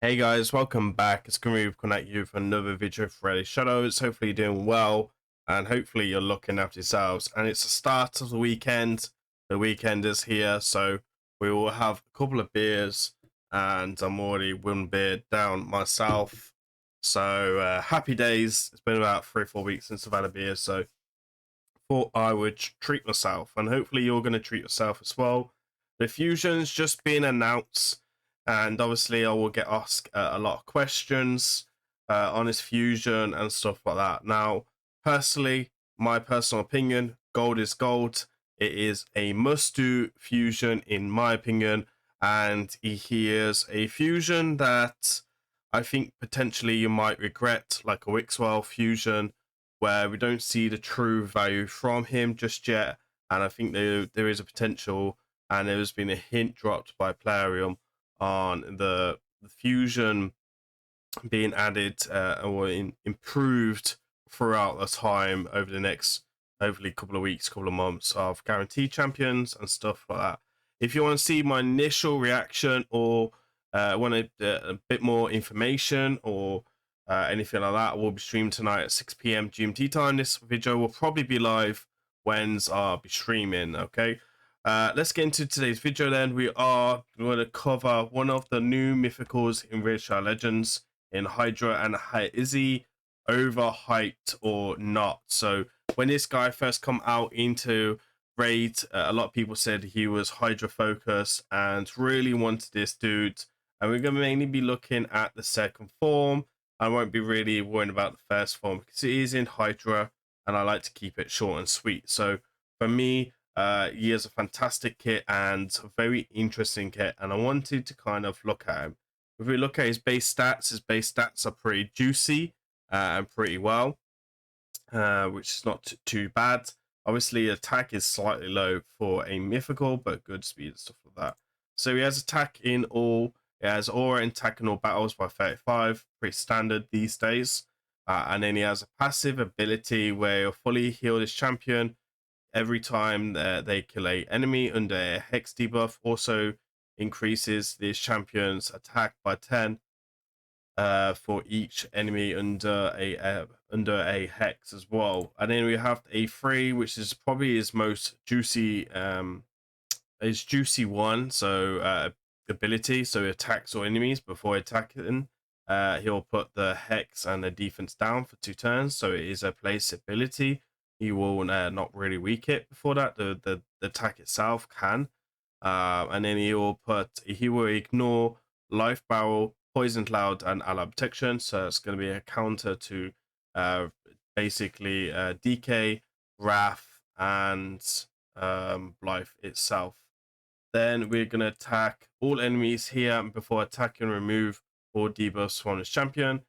Hey guys, welcome back. It's Grimreaper connect you for another video for Raidshadowlegends. Hopefully you're doing well and hopefully you're looking after yourselves. And it's the start of the weekend. The weekend is here, so we will have a couple of beers and I'm already one beer down myself. So happy days. It's been about 3 or 4 weeks since I've had a beer, so thought I would treat myself and hopefully you're going to treat yourself as well. The fusion's just been announced and obviously I will get asked a lot of questions on his fusion and stuff like that. Now, personally, my personal opinion, gold is gold. It is a must-do fusion in my opinion, and he is a fusion that I think potentially you might regret, like a Wixwell fusion, where we don't see the true value from him just yet. And I think there is a potential, and there has been a hint dropped by Plarium on the fusion being added or improved throughout the time over the next hopefully couple of weeks, couple of months of guaranteed champions and stuff like that. If you want to see my initial reaction or want a bit more information or anything like that, will be streamed tonight at 6 p.m. GMT time. This video will probably be live when's I'll be streaming. Okay. Let's get into today's video then. We are going to cover one of the new mythicals in Raidshadowlegends in HYDRA, and is he overhyped or not? So when this guy first come out into Raid, a lot of people said he was HYDRA focused and really wanted this dude. And we're going to mainly be looking at the second form. I won't be really worrying about the first form because it is in HYDRA and I like to keep it short and sweet. So for me, he has a fantastic kit and a very interesting kit, and I wanted to kind of look at him. If we look at his base stats are pretty juicy and pretty well, which is not too bad. Obviously, attack is slightly low for a mythical, but good speed and stuff like that. So he has attack in all. He has aura and attack in all battles by 35, pretty standard these days. And then he has a passive ability where he'll fully heal this champion every time they kill a enemy under a hex debuff. Also increases this champion's attack by 10 for each enemy under a hex as well. And then we have a 3, which is probably his most juicy one. So ability, so he attacks all enemies before attacking. He'll put the hex and the defense down for 2 turns, so it is a place ability. He will not really weak it before that. The attack itself can, and then he will ignore life barrel, poison cloud, and ally protection. So it's going to be a counter to basically DK, Wrath, and life itself. Then we're going to attack all enemies here, and before attacking, remove all debuffs from his champion.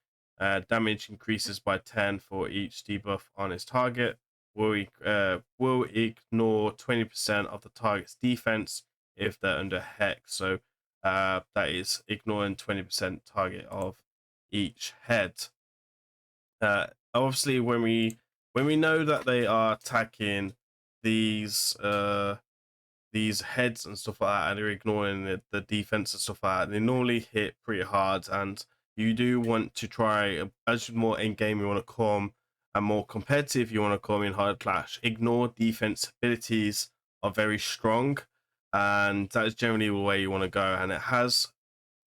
Damage increases by 10 for each debuff on his target. Will ignore 20% of the target's defense if they're under hex. So that is ignoring 20% target of each head. Obviously, when we know that they are attacking these heads and stuff like that, and they're ignoring the defense and stuff like that, they normally hit pretty hard. And you do want to try, as more in game you want to come and more competitive you want to come in hard clash, ignore defense abilities are very strong, and that is generally the way you want to go. And it has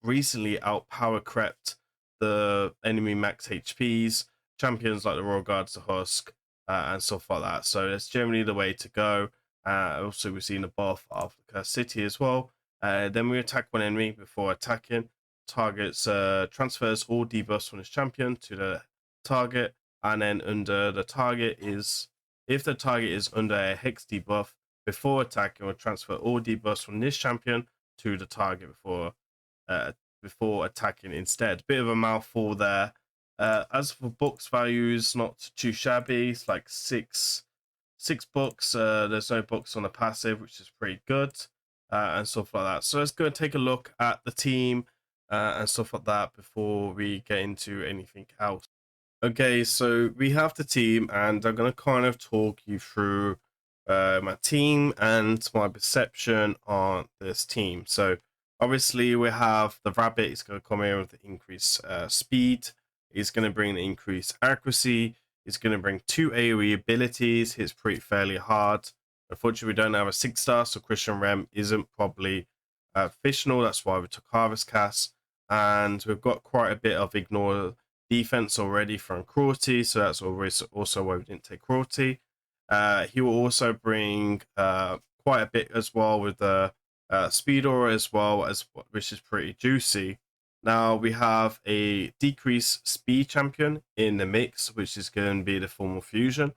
recently outpower crept the enemy max HPs, champions like the Royal Guards, the Husk, and stuff like that. So that's generally the way to go. Also, we've seen a buff of the Cursed City as well. Then we attack one enemy before attacking. Targets transfers all debuffs from his champion to the target, and then under the target is, if the target is under a hex debuff before attacking, will transfer all debuffs from this champion to the target before attacking instead. Bit of a mouthful there. As for books values, not too shabby. It's like six books. There's no books on the passive, which is pretty good, and stuff like that. So let's go and take a look at the team and stuff like that before we get into anything else. Okay, so we have the team, and I'm going to kind of talk you through my team and my perception on this team. So Obviously, we have the rabbit. It's going to come in with the increased speed. It's going to bring the increased accuracy. It's going to bring 2 AoE abilities. Hits pretty fairly hard. Unfortunately, we don't have a 6-star, so Christian Rem isn't probably fictional. That's why we took Harvest Cast. And we've got quite a bit of ignore defense already from Cruelty, so that's always also why we didn't take Cruelty. He will also bring quite a bit as well with the speed aura as well, as which is pretty juicy. Now we have a decreased speed champion in the mix, which is going to be the formal fusion.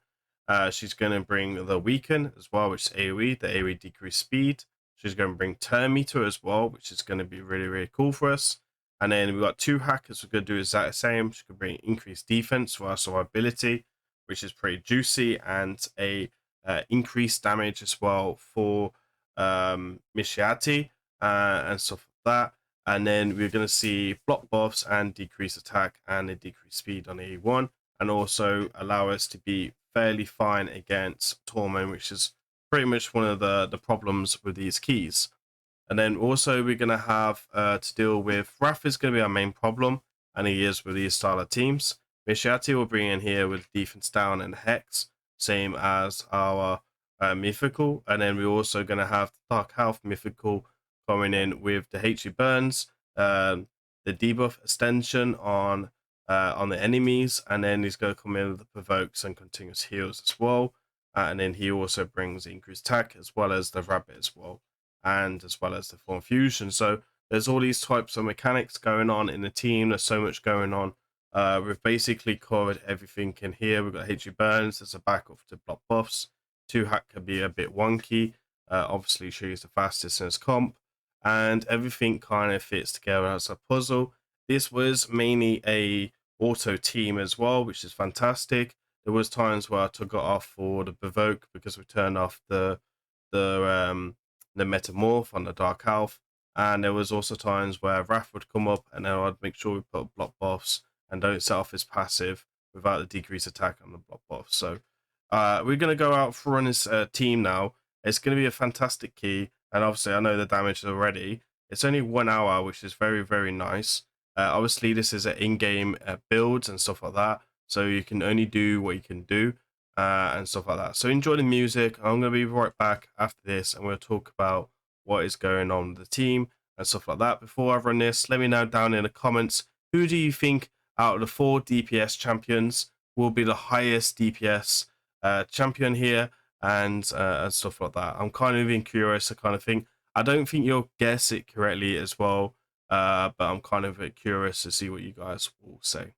She's going to bring the weaken as well, which is AoE, the AoE decreased speed. She's going to bring turn meter as well, which is going to be really, really cool for us. And then we've got 2 hackers. We're going to do exactly the same. She can bring increased defense for our survivability, which is pretty juicy, and a increased damage as well for Mishiati and stuff like that. And then we're going to see block buffs and decrease attack and a decreased speed on E1, and also allow us to be fairly fine against Torment, which is pretty much one of the problems with these keys. And then also we're going to have to deal with Wrath is going to be our main problem, and he is with these style of teams. Mishiati will bring in here with defense down and Hex, same as our Mythical. And then we're also going to have Dark Health Mythical coming in with the HE Burns, the debuff extension on the enemies, and then he's going to come in with the Provokes and Continuous Heals as well. And then he also brings increased attack as well as the Rabbit as well, and as well as the Form Fusion. So there's all these types of mechanics going on in the team. There's so much going on. We've basically covered everything in here. We've got HE Burns. There's a backup to block buffs. 2 hack can be a bit wonky. Obviously, she's the fastest in his comp, and everything kind of fits together as a puzzle. This was mainly a auto team as well, which is fantastic. There was times where I took it off for the Provoke because we turned off the Metamorph on the Dark Elf, and there was also times where Wrath would come up, and then I'd make sure we put block buffs and don't set off his passive without the decreased attack on the block buff. So we're going to go out for run this team now. It's going to be a fantastic key, and obviously I know the damage already. It's only 1 hour, which is very, very nice. Obviously, this is an in-game builds and stuff like that, so you can only do what you can do and stuff like that. So enjoy the music. I'm going to be right back after this, and we'll talk about what is going on with the team and stuff like that. Before I run this, let me know down in the comments, who do you think out of the 4 DPS champions will be the highest DPS champion here, and stuff like that. I'm kind of curious to kind of think. I don't think you'll guess it correctly as well, but I'm kind of curious to see what you guys will say.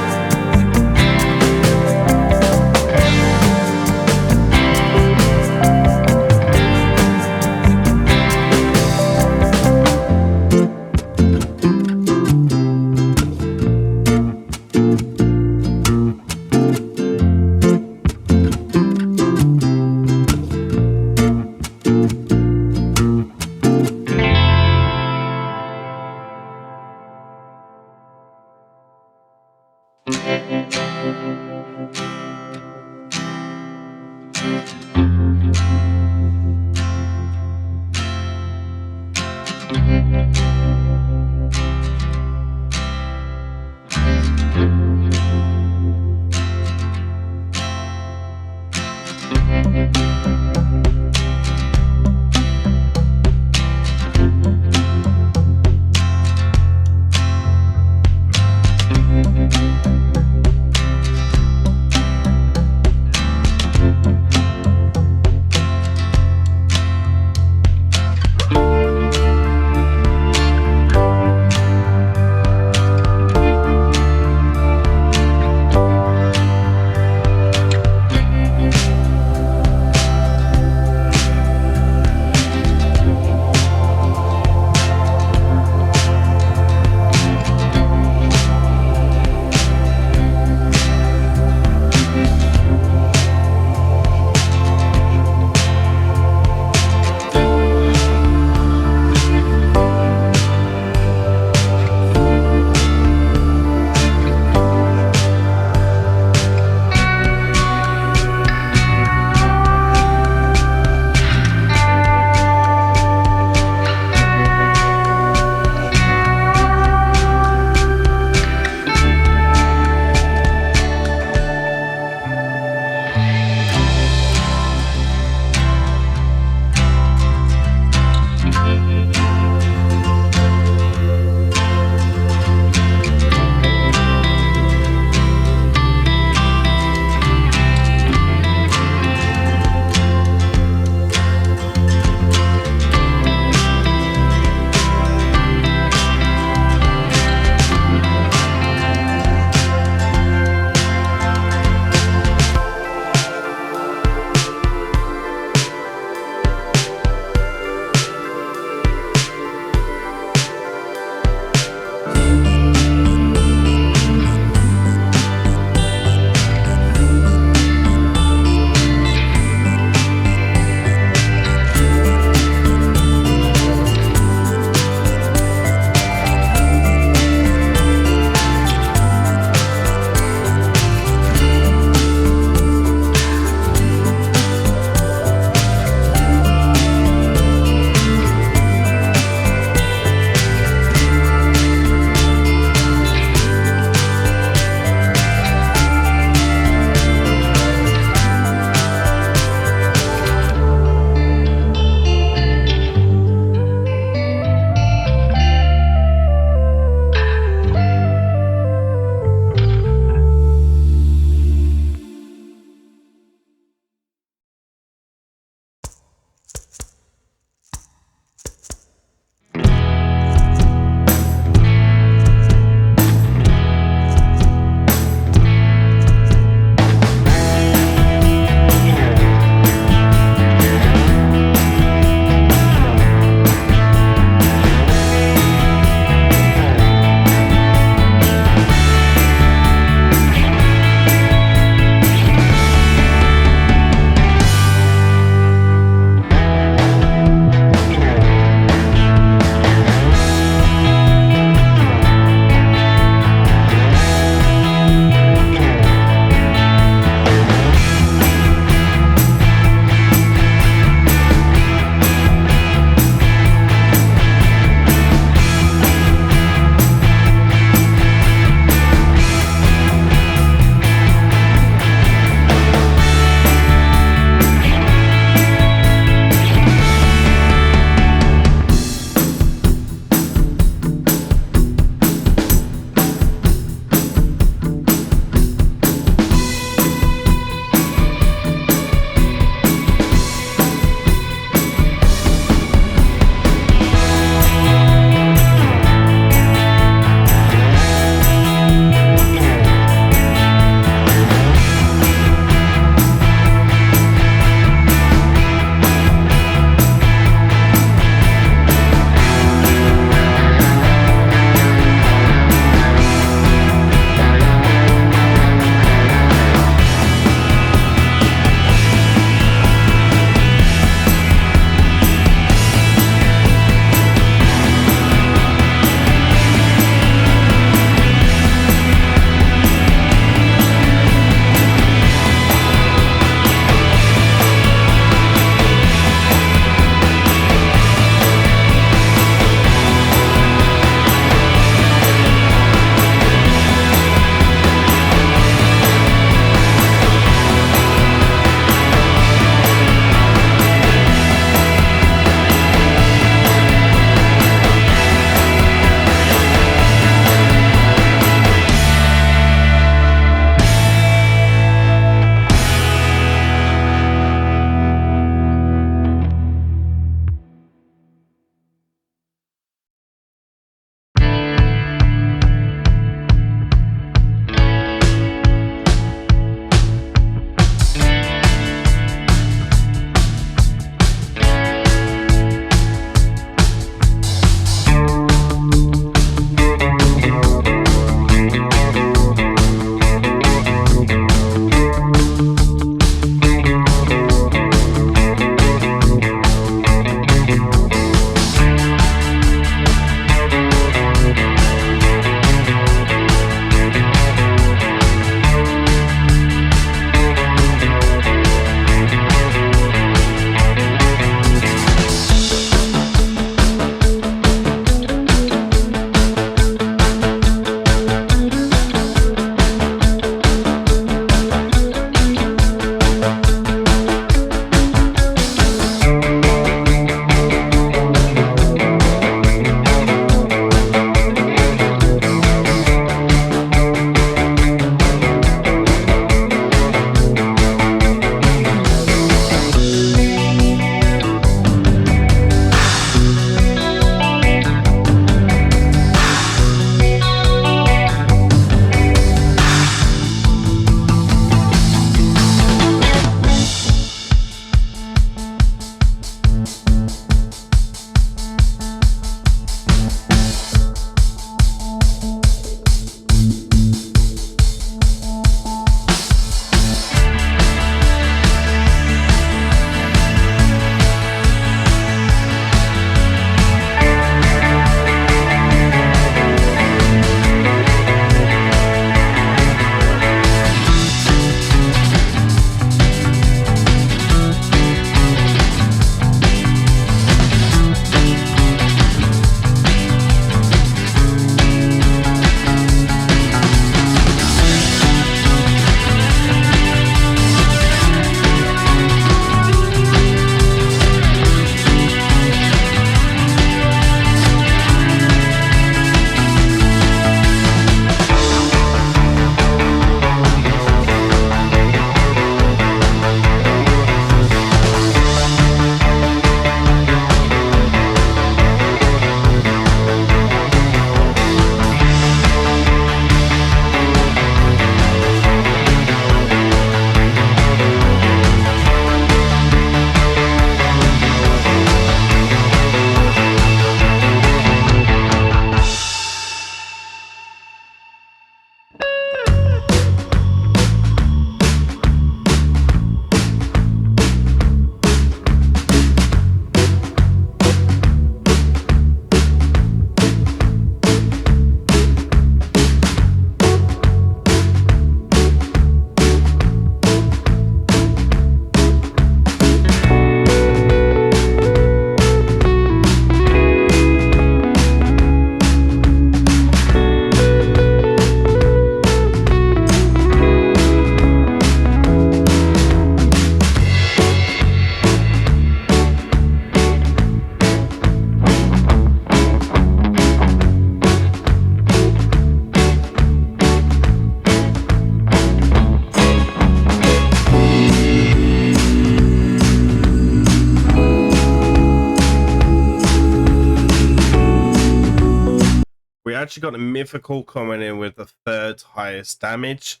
actually got a mythical coming in with the third highest damage,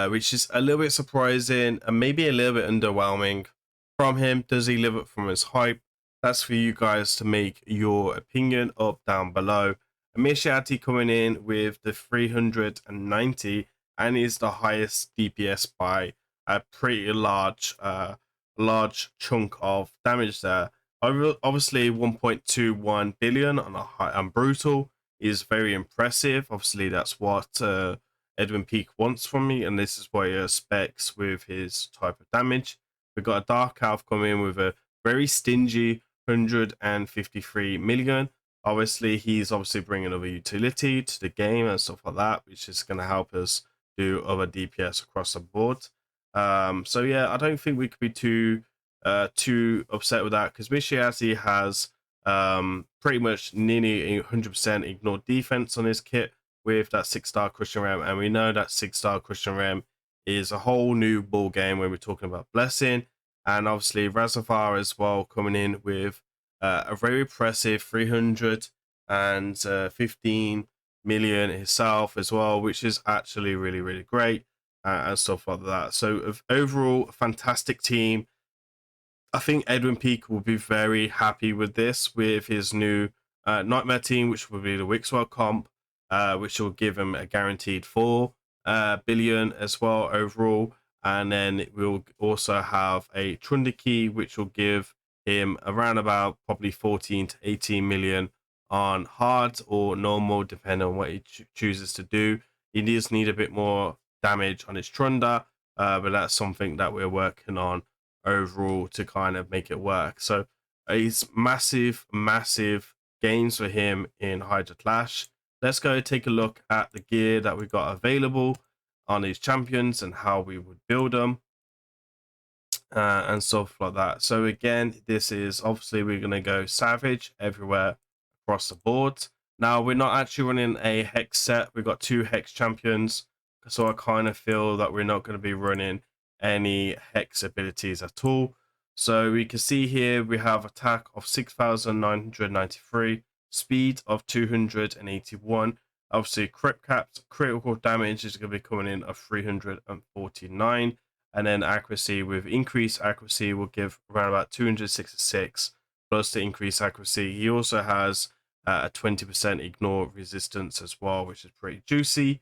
which is a little bit surprising and maybe a little bit underwhelming from him. Does he live up from his hype? That's for you guys to make your opinion up down below. Amishiati coming in with the 390 and is the highest DPS by a pretty large chunk of damage there. Obviously 1.21 billion on a high and brutal is very impressive. Obviously that's what Edwin Peak wants from me, and this is what he expects with his type of damage. We've got a Dark Elf coming in with a very stingy 153 million. Obviously he's bringing other utility to the game and stuff like that, which is going to help us do other DPS across the board. So yeah, I don't think we could be too upset with that, because Mishiati has pretty much nearly 100% ignored defense on his kit with that 6-star cushion ram, and we know that 6-star cushion ram is a whole new ball game when we're talking about blessing. And obviously Razafar as well coming in with a very impressive 315 million himself as well, which is actually really great and stuff like that. So overall, fantastic team. I think Edwin Peak will be very happy with this, with his new Nightmare team, which will be the Wixwell comp, which will give him a guaranteed 4 billion as well overall. And then we'll also have a Trundaki, which will give him around about probably 14 to 18 million on hard or normal, depending on what he chooses to do. He does need a bit more damage on his Trunda, but that's something that we're working on overall to kind of make it work. So it's massive gains for him in Hydra Clash. Let's go take a look at the gear that we got available on these champions and how we would build them and stuff like that. So again, this is obviously we're going to go savage everywhere across the board. Now we're not actually running a hex set. We've got 2 hex champions, so I kind of feel that we're not going to be running any hex abilities at all. So we can see here we have attack of 6,993, speed of 281. Obviously critical damage is going to be coming in of 349, and then accuracy with increased accuracy will give around about 266 plus the increased accuracy. He also has a 20% ignore resistance as well, which is pretty juicy.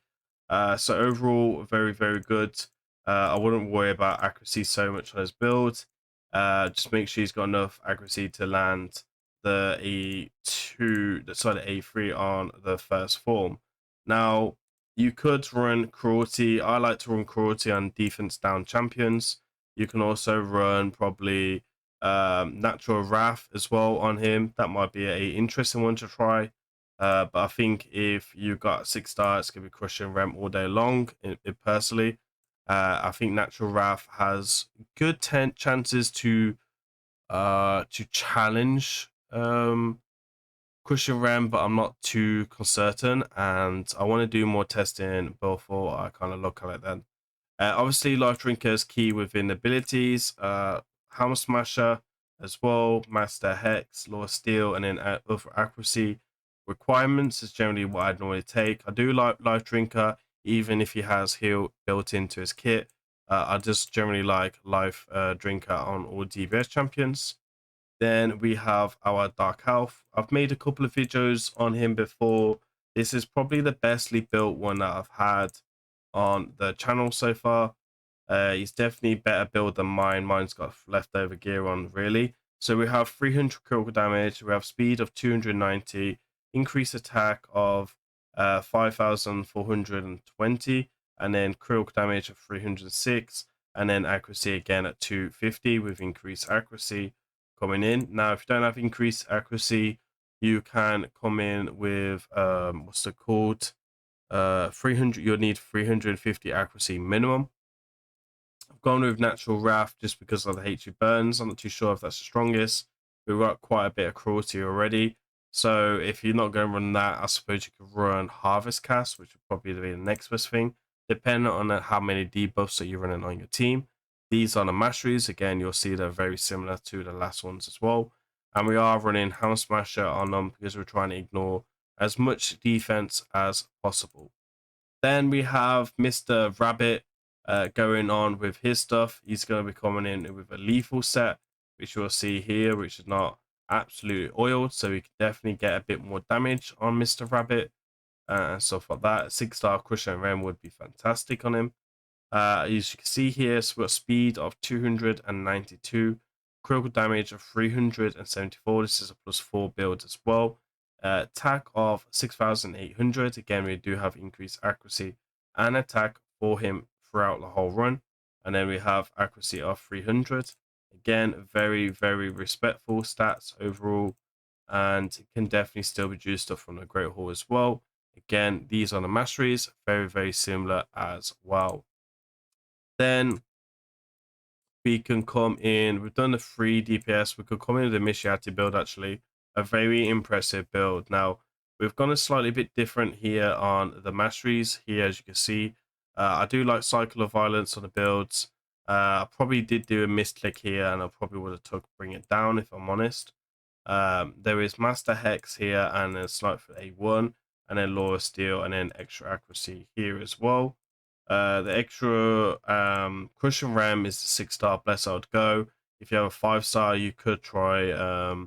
So overall, very good. I wouldn't worry about accuracy so much on his build. Just make sure he's got enough accuracy to land the A3 on the first form. Now, you could run cruelty. I like to run cruelty on defense down champions. You can also run probably natural wrath as well on him. That might be an interesting one to try. But I think if you got 6-star, it's gonna be crushing Rem all day long. Personally, I think natural wrath has good chances to challenge Cushion Rem, but I'm not too certain, and I want to do more testing before I kind of look at it then. Obviously, Life Drinker is key within abilities. Hammer Smasher as well, Master Hex, Law Steel, and then other accuracy requirements is generally what I'd normally take. I do like Life Drinker, even if he has heal built into his kit. I just generally like Life Drinker on all DBS champions. Then we have our Dark Elf. I've made a couple of videos on him before. This is probably the bestly built one that I've had on the channel so far. He's definitely better build than mine. Mine's got leftover gear on, really. So we have 300 critical damage. We have speed of 290, increased attack of 5,420, and then critical damage of 306, and then accuracy again at 250 with increased accuracy coming in. Now, if you don't have increased accuracy, you can come in with what's it called? 300. You'll need 350 accuracy minimum. I've gone with natural wrath just because of the HE burns. I'm not too sure if that's the strongest. We've got quite a bit of cruelty already. So if you're not going to run that, I suppose you could run Harvest Cast, which would probably be the next best thing, depending on how many debuffs that you're running on your team. These are the masteries. Again, you'll see they're very similar to the last ones as well. And we are running Hammer Smasher on them because we're trying to ignore as much defense as possible. Then we have Mr. Rabbit going on with his stuff. He's going to be coming in with a lethal set, which you'll see here, which is not absolutely oiled, so we can definitely get a bit more damage on Mr. Rabbit and stuff like that. 6-star Cushion Rem would be fantastic on him. As you can see here, so we've got speed of 292, critical damage of 374. This is a +4 build as well. Attack of 6,800. Again, we do have increased accuracy and attack for him throughout the whole run. And then we have accuracy of 300. Again, very, very respectful stats overall. And it can definitely still be juiced up from the Great Hall as well. Again, these are the masteries, very, very similar as well. Then we can come in, we've done the 3 DPS, we could come in with the Mishiati build actually, a very impressive build. Now, we've gone a slightly bit different here on the masteries. Here, as you can see, I do like Cycle of Violence on the builds. I probably did do a misclick here, and I probably would have bring it down if I'm honest. There is Master Hex here, and then Snipe for A1, and then Law of Steel, and then extra accuracy here as well. The extra Cushion Ram is the 6-star Bless I would go. If you have a 5-star, you could try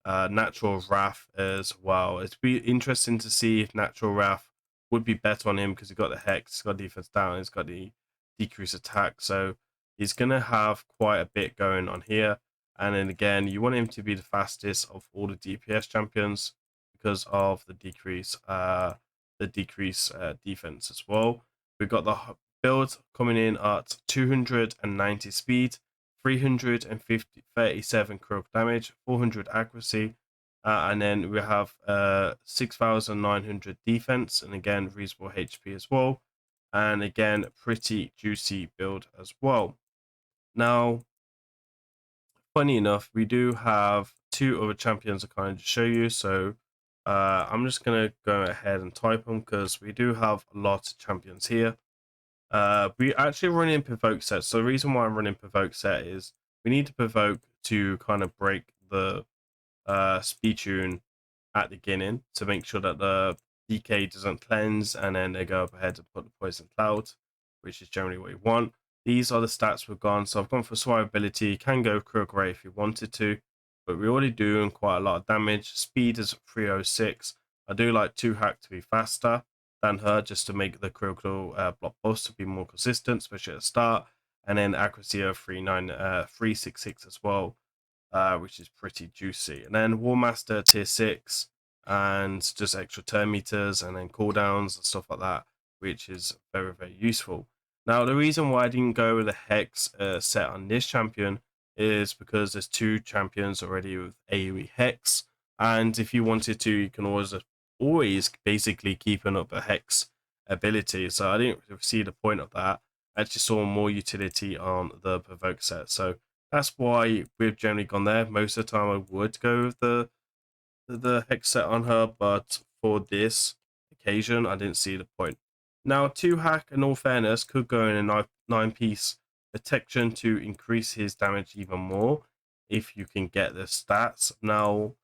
Natural Wrath as well. It'd be interesting to see if Natural Wrath would be better on him because he's got the Hex, he's got defense down, he's got the decreased attack. So he's going to have quite a bit going on here. And then again, you want him to be the fastest of all the DPS champions because of the decrease defense as well. We've got the build coming in at 290 speed, 337 critical damage, 400 accuracy, and then we have 6,900 defense, and again reasonable HP as well, and again pretty juicy build as well. Now, funny enough, we do have 2 other champions to kind of show you, so I'm just gonna go ahead and type them because we do have a lot of champions here. We actually run in provoke sets. So the reason why I'm running provoke set is we need to provoke to kind of break the speed tune at the beginning to make sure that the DK doesn't cleanse and then they go up ahead and put the poison cloud, which is generally what you want. These are the stats we've gone. So I've gone for survivability. You can go critical rate if you wanted to, but we're already doing quite a lot of damage. Speed is 306. I do like 2 hack to be faster than her just to make the critical block bust to be more consistent, especially at the start. And then accuracy of 366 as well, which is pretty juicy. And then War Master tier 6 and just extra turn meters and then cooldowns and stuff like that, which is very, very useful. Now, the reason why I didn't go with a Hex set on this champion is because there's 2 champions already with AoE Hex. And if you wanted to, you can always basically keeping up a Hex ability. So I didn't see the point of that. I actually saw more utility on the provoke set. So that's why we've generally gone there. Most of the time I would go with the Hex set on her, but for this occasion I didn't see the point. Now, 2 hack, in all fairness, could go in a 9-piece protection to increase his damage even more if you can get the stats. Now,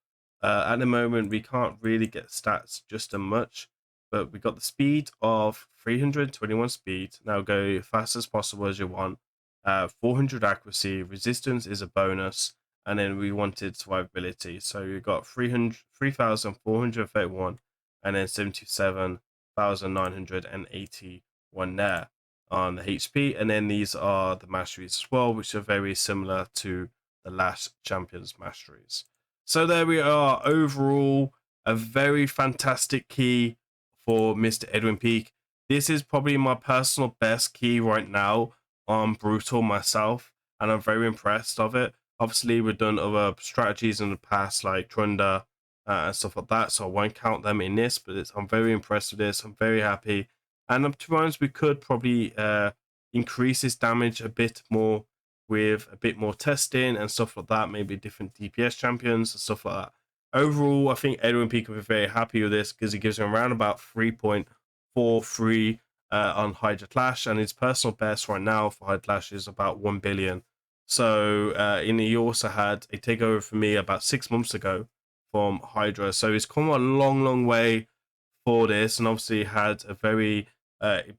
at the moment, we can't really get stats just as much, but we got the speed of 321 speed. Now go fast as possible as you want. 400 accuracy, resistance is a bonus, and then we wanted survivability. So you got 3,431 and then 77,981 there on the HP. And then these are the masteries as well, which are very similar to the last champion's masteries. So there we are. Overall, a very fantastic key for Mr. Edwin Peak. This is probably my personal best key right now on Brutal myself, and I'm very impressed of it. Obviously, we've done other strategies in the past, like Trunda and stuff like that, so I won't count them in this, but I'm very impressed with this. I'm very happy. And to be honest, we could probably increase his damage a bit more with a bit more testing and stuff like that, maybe different DPS champions and stuff like that. Overall, I think Edwin Peak will be very happy with this because he gives him around about 3.43 on Hydra Clash, and his personal best right now for Hydra Clash is about 1 billion. So he also had a takeover for me about 6 months ago from HYDRA. So he's come a long way for this, and obviously had a very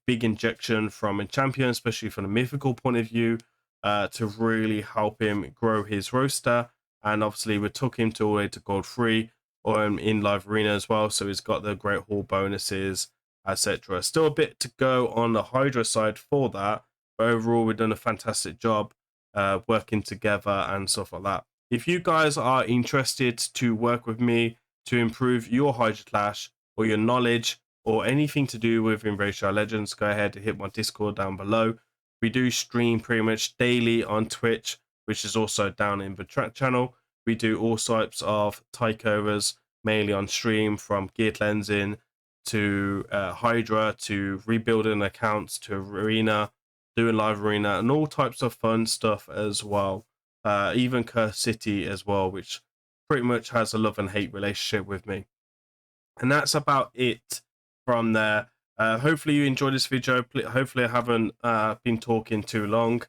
big injection from a champion, especially from a mythical point of view, to really help him grow his roster. And obviously we took him to all the way to gold 3 or in live arena as well, so he's got the great haul bonuses, etc. Still a bit to go on the HYDRA side for that, but overall we've done a fantastic job working together and stuff like that. If you guys are interested to work with me to improve your HYDRA Clash or your knowledge or anything to do with Raidshadowlegends, go ahead and hit my Discord down below. We do stream pretty much daily on Twitch, which is also down in the track channel. We do all types of takeovers, mainly on stream, from gear cleansing to HYDRA to rebuilding accounts to arena, doing live arena, and all types of fun stuff as well. Even Curse City as well, which pretty much has a love and hate relationship with me. And that's about it from there. Hopefully you enjoyed this video. Hopefully I haven't been talking too long.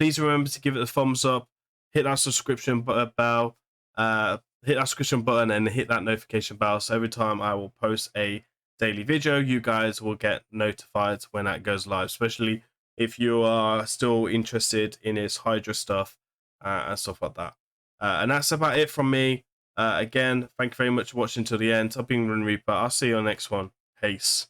Please remember to give it a thumbs up, hit that subscription bell, hit that subscription button, and hit that notification bell, so every time I will post a daily video, you guys will get notified when that goes live, especially if you are still interested in his HYDRA stuff and stuff like that. And that's about it from me. Again, thank you very much for watching till the end. I've been Grim Reaper. I'll see you on the next one. Peace.